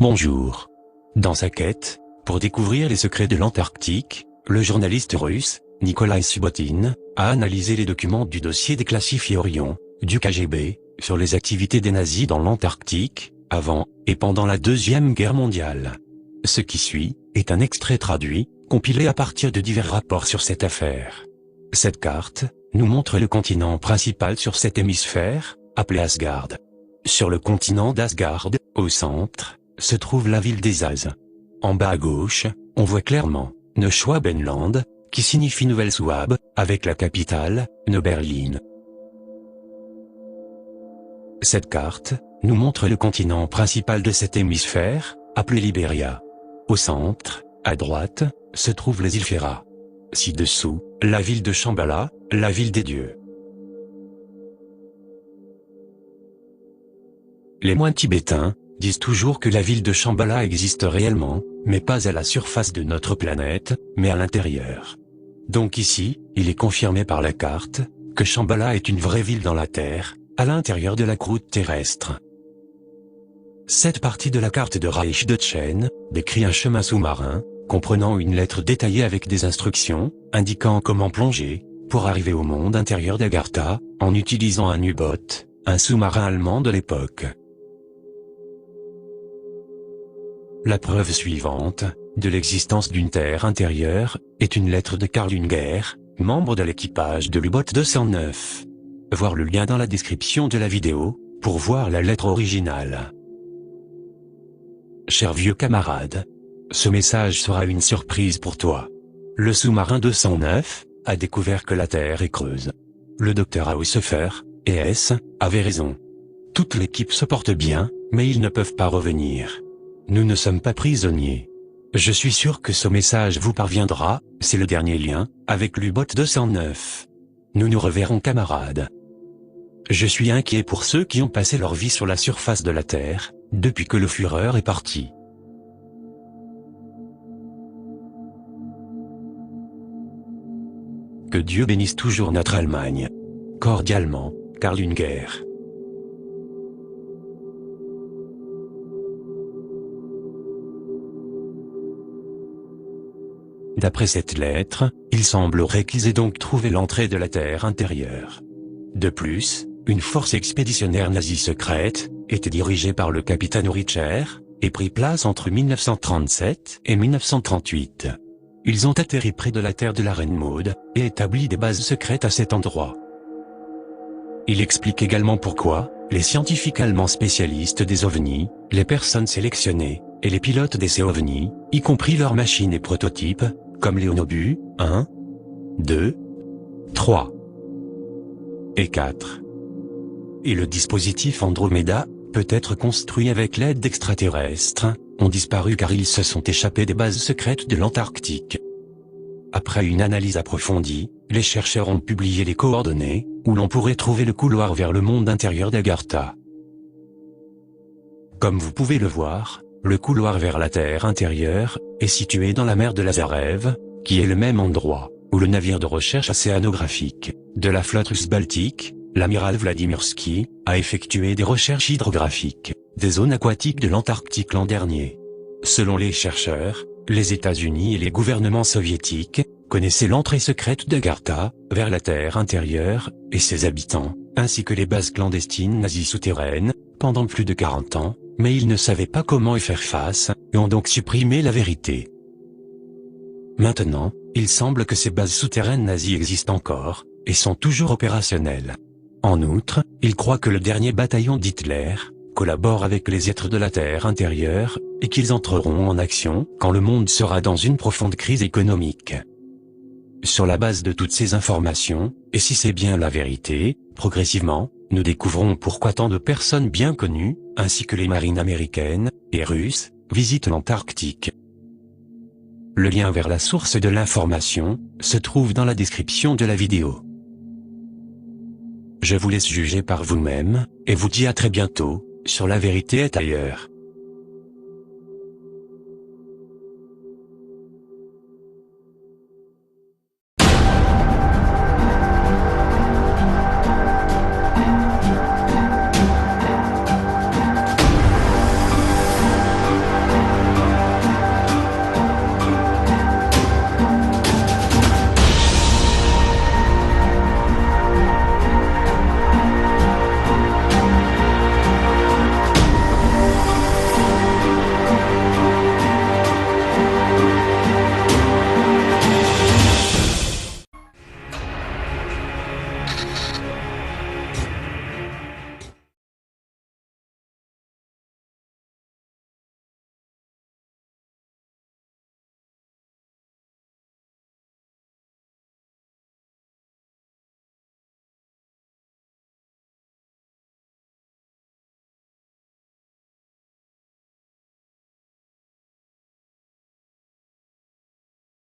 Bonjour. Dans sa quête, pour découvrir les secrets de l'Antarctique, le journaliste russe, Nikolai Subotin, a analysé les documents du dossier déclassifié Orion, du KGB, sur les activités des nazis dans l'Antarctique, avant et pendant la Deuxième Guerre mondiale. Ce qui suit est un extrait traduit, compilé à partir de divers rapports sur cette affaire. Cette carte nous montre le continent principal sur cet hémisphère, appelé Asgard. Sur le continent d'Asgard, au centre, se trouve la ville des As. En bas à gauche, on voit clairement Neuschwabenland, qui signifie Nouvelle Souabe, avec la capitale, Neuberlin. Cette carte nous montre le continent principal de cet hémisphère, appelé Libéria. Au centre, à droite, se trouvent les îles Féroé. Ci-dessous, la ville de Shambhala, la ville des dieux. Les moines tibétains disent toujours que la ville de Shambhala existe réellement, mais pas à la surface de notre planète, mais à l'intérieur. Donc ici, il est confirmé par la carte que Shambhala est une vraie ville dans la Terre, à l'intérieur de la croûte terrestre. Cette partie de la carte de Reich Deutschen décrit un chemin sous-marin, comprenant une lettre détaillée avec des instructions, indiquant comment plonger, pour arriver au monde intérieur d'Agartha, en utilisant un U-boat, un sous-marin allemand de l'époque. La preuve suivante de l'existence d'une terre intérieure est une lettre de Karl Unger, membre de l'équipage de l'U-boat 209. Voir le lien dans la description de la vidéo pour voir la lettre originale. Cher vieux camarade, ce message sera une surprise pour toi. Le sous-marin 209 a découvert que la Terre est creuse. Le docteur Haushofer, ES, avait raison. Toute l'équipe se porte bien, mais ils ne peuvent pas revenir. Nous ne sommes pas prisonniers. Je suis sûr que ce message vous parviendra, c'est le dernier lien, avec l'U-boat 209. Nous nous reverrons camarades. Je suis inquiet pour ceux qui ont passé leur vie sur la surface de la Terre, depuis que le Führer est parti. Que Dieu bénisse toujours notre Allemagne. Cordialement, Karl Unger. D'après cette lettre, il semblerait qu'ils aient donc trouvé l'entrée de la Terre intérieure. De plus, une force expéditionnaire nazie secrète était dirigée par le capitaine Richer et prit place entre 1937 et 1938. Ils ont atterri près de la terre de la Reine Maude et établi des bases secrètes à cet endroit. Il explique également pourquoi les scientifiques allemands spécialistes des ovnis, les personnes sélectionnées et les pilotes d'essais ovnis, y compris leurs machines et prototypes, comme Léonobu 1, 2, 3 et 4. Et le dispositif Andromeda, peut être construit avec l'aide d'extraterrestres, ont disparu car ils se sont échappés des bases secrètes de l'Antarctique. Après une analyse approfondie, les chercheurs ont publié les coordonnées, où l'on pourrait trouver le couloir vers le monde intérieur d'Agartha. Comme vous pouvez le voir, le couloir vers la Terre intérieure est situé dans la mer de Lazarev, qui est le même endroit où le navire de recherche océanographique de la flotte russe baltique, l'amiral Vladimirsky, a effectué des recherches hydrographiques des zones aquatiques de l'Antarctique l'an dernier. Selon les chercheurs, les États-Unis et les gouvernements soviétiques connaissaient l'entrée secrète d'Agartha vers la Terre intérieure et ses habitants, ainsi que les bases clandestines nazies souterraines, pendant plus de 40 ans, mais ils ne savaient pas comment y faire face, et ont donc supprimé la vérité. Maintenant, il semble que ces bases souterraines nazies existent encore, et sont toujours opérationnelles. En outre, ils croient que le dernier bataillon d'Hitler collabore avec les êtres de la Terre intérieure, et qu'ils entreront en action quand le monde sera dans une profonde crise économique. Sur la base de toutes ces informations, et si c'est bien la vérité, progressivement, nous découvrons pourquoi tant de personnes bien connues, ainsi que les marines américaines et russes, visitent l'Antarctique. Le lien vers la source de l'information se trouve dans la description de la vidéo. Je vous laisse juger par vous-même, et vous dis à très bientôt, sur La Vérité est ailleurs.